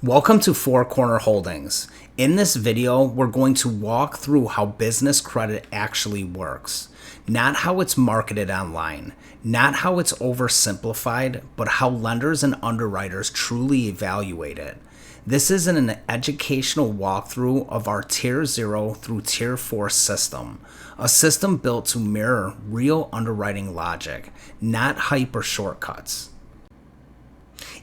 Welcome to Four Corner Holdings. In this video, we're going to walk through how business credit actually works. Not how it's marketed online, not how it's oversimplified, but how lenders and underwriters truly evaluate it. This is an educational walkthrough of our Tier 0 through Tier 4 system, a system built to mirror real underwriting logic, not hype or shortcuts.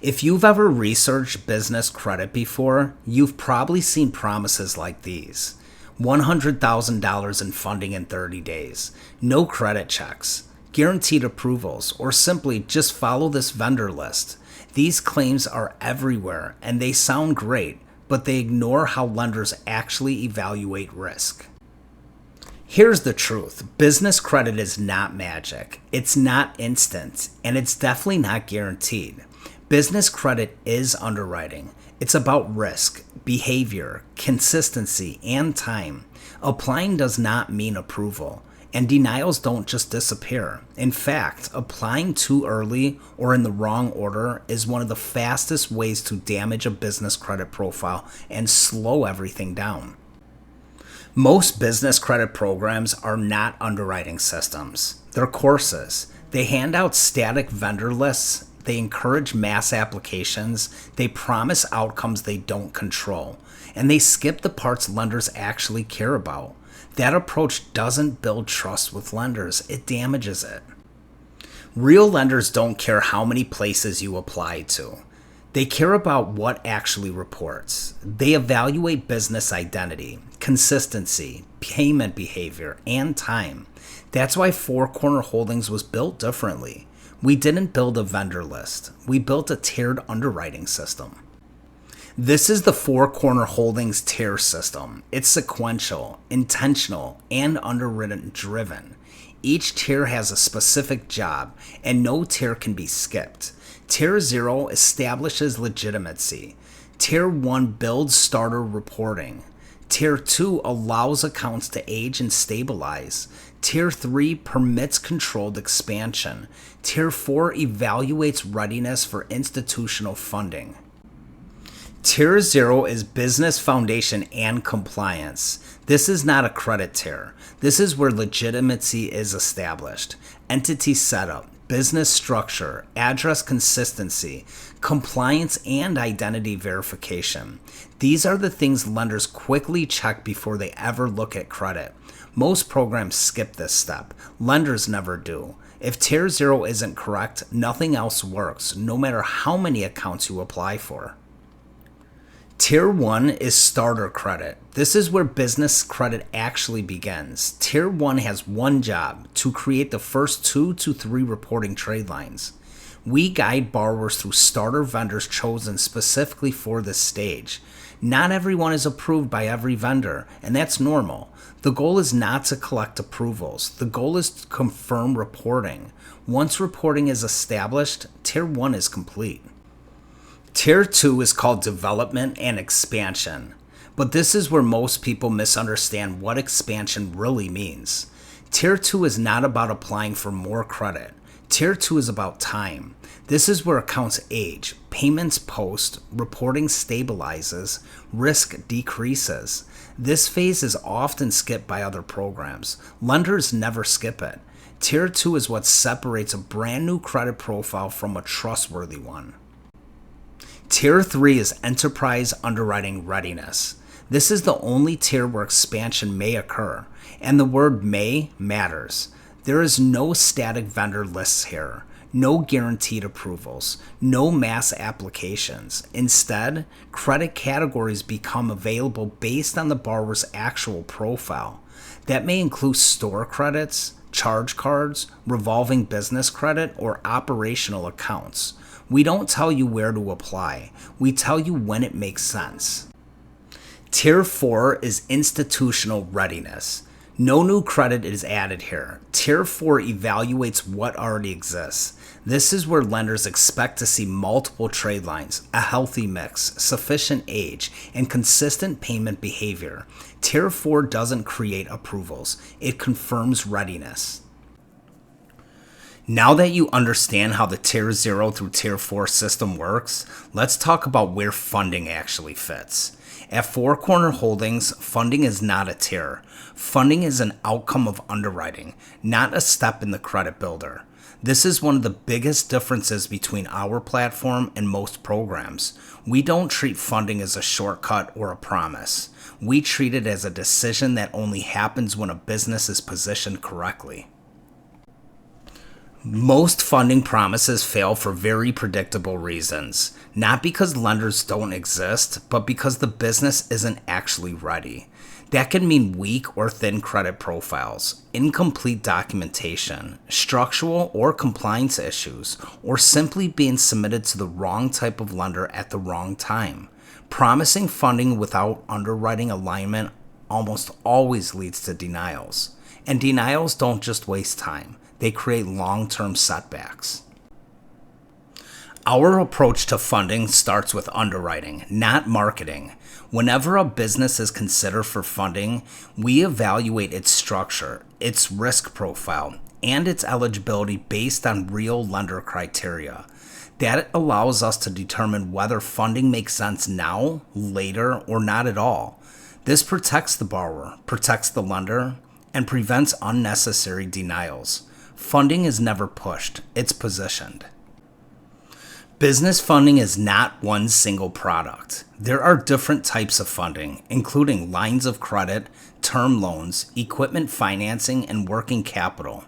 If you've ever researched business credit before, you've probably seen promises like these. $100,000 in funding in 30 days, no credit checks, guaranteed approvals, or simply just follow this vendor list. These claims are everywhere and they sound great, but they ignore how lenders actually evaluate risk. Here's the truth. Business credit is not magic. It's not instant, and it's definitely not guaranteed. Business credit is underwriting. It's about risk, behavior, consistency, and time. Applying does not mean approval, and denials don't just disappear. In fact, applying too early or in the wrong order is one of the fastest ways to damage a business credit profile and slow everything down. Most business credit programs are not underwriting systems. They're courses. They hand out static vendor lists. They encourage mass applications, they promise outcomes they don't control, and they skip the parts lenders actually care about. That approach doesn't build trust with lenders, it damages it. Real lenders don't care how many places you apply to. They care about what actually reports. They evaluate business identity, consistency, payment behavior, and time. That's why Four Corner Holdings was built differently. We didn't build a vendor list. We built a tiered underwriting system. This is the Four Corner Holdings tier system. It's sequential, intentional, and underwritten driven. Each tier has a specific job, and no tier can be skipped. Tier 0 establishes legitimacy. Tier 1 builds starter reporting. Tier 2 allows accounts to age and stabilize. Tier 3 permits controlled expansion. Tier 4 evaluates readiness for institutional funding. Tier 0 is business foundation and compliance. This is not a credit tier. This is where legitimacy is established. Entity setup, business structure, address consistency, compliance, and identity verification. These are the things lenders quickly check before they ever look at credit. Most programs skip this step. Lenders never do. If Tier 0 isn't correct, nothing else works, no matter how many accounts you apply for. Tier 1 is starter credit. This is where business credit actually begins. Tier 1 has one job: to create the first 2 to 3 reporting trade lines. We guide borrowers through starter vendors chosen specifically for this stage. Not everyone is approved by every vendor, and that's normal. The goal is not to collect approvals. The goal is to confirm reporting. Once reporting is established, Tier 1 is complete. Tier 2 is called development and expansion, but this is where most people misunderstand what expansion really means. Tier 2 is not about applying for more credit. Tier 2 is about time. This is where accounts age, payments post, reporting stabilizes, risk decreases. This phase is often skipped by other programs. Lenders never skip it. Tier 2 is what separates a brand new credit profile from a trustworthy one. Tier 3 is enterprise underwriting readiness. This is the only tier where expansion may occur, and the word may matters. There is no static vendor lists here, no guaranteed approvals, no mass applications. Instead, credit categories become available based on the borrower's actual profile. That may include store credits, charge cards, revolving business credit, or operational accounts. We don't tell you where to apply. We tell you when it makes sense. Tier 4 is institutional readiness. No new credit is added here. Tier 4 evaluates what already exists. This is where lenders expect to see multiple trade lines, a healthy mix, sufficient age, and consistent payment behavior. Tier 4 doesn't create approvals. It confirms readiness. Now that you understand how the Tier 0 through Tier 4 system works, let's talk about where funding actually fits. At Four Corner Holdings, funding is not a tier. Funding is an outcome of underwriting, not a step in the credit builder. This is one of the biggest differences between our platform and most programs. We don't treat funding as a shortcut or a promise. We treat it as a decision that only happens when a business is positioned correctly. Most funding promises fail for very predictable reasons, not because lenders don't exist, but because the business isn't actually ready. That can mean weak or thin credit profiles, incomplete documentation, structural or compliance issues, or simply being submitted to the wrong type of lender at the wrong time. Promising funding without underwriting alignment almost always leads to denials. And denials don't just waste time. They create long-term setbacks. Our approach to funding starts with underwriting, not marketing. Whenever a business is considered for funding, we evaluate its structure, its risk profile, and its eligibility based on real lender criteria. That allows us to determine whether funding makes sense now, later, or not at all. This protects the borrower, protects the lender, and prevents unnecessary denials. Funding is never pushed, it's positioned. Business funding is not one single product. There are different types of funding, including lines of credit, term loans, equipment financing, and working capital.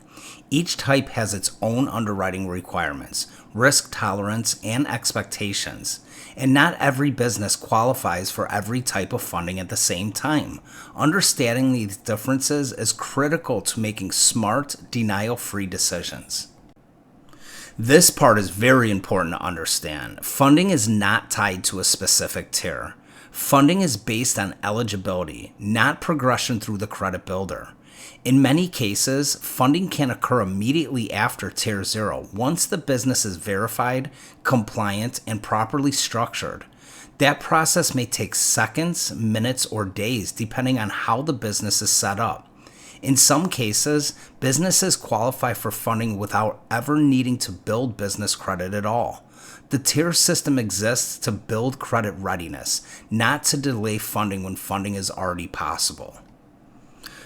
Each type has its own underwriting requirements, risk tolerance, and expectations. And not every business qualifies for every type of funding at the same time. Understanding these differences is critical to making smart, denial-free decisions. This part is very important to understand. Funding is not tied to a specific tier. Funding is based on eligibility, not progression through the credit builder. In many cases, funding can occur immediately after Tier 0 once the business is verified, compliant, and properly structured. That process may take seconds, minutes, or days depending on how the business is set up. In some cases, businesses qualify for funding without ever needing to build business credit at all. The tier system exists to build credit readiness, not to delay funding when funding is already possible.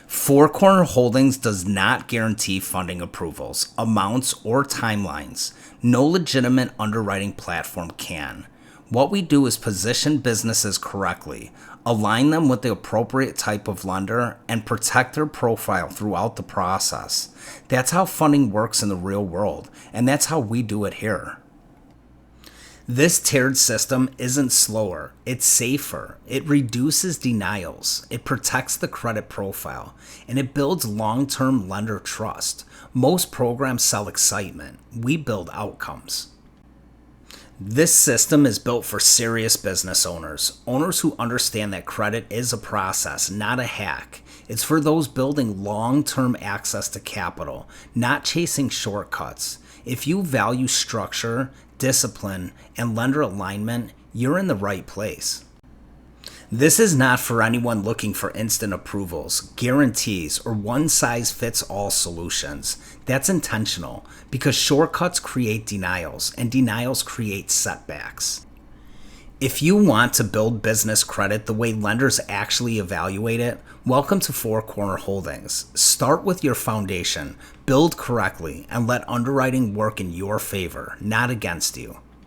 Four Corner Holdings does not guarantee funding approvals, amounts, or timelines. No legitimate underwriting platform can. What we do is position businesses correctly, align them with the appropriate type of lender, and protect their profile throughout the process. That's how funding works in the real world, and that's how we do it here. This tiered system isn't slower, it's safer. It reduces denials, it protects the credit profile, and it builds long-term lender trust. Most programs sell excitement, we build outcomes. This system is built for serious business owners who understand that credit is a process, not a hack. It's for those building long-term access to capital, not chasing shortcuts. If you value structure, discipline, and lender alignment, you're in the right place. This is not for anyone looking for instant approvals, guarantees, or one-size-fits-all solutions. That's intentional because shortcuts create denials, and denials create setbacks. If you want to build business credit the way lenders actually evaluate it, welcome to Four Corner Holdings. Start with your foundation, build correctly, and let underwriting work in your favor, not against you.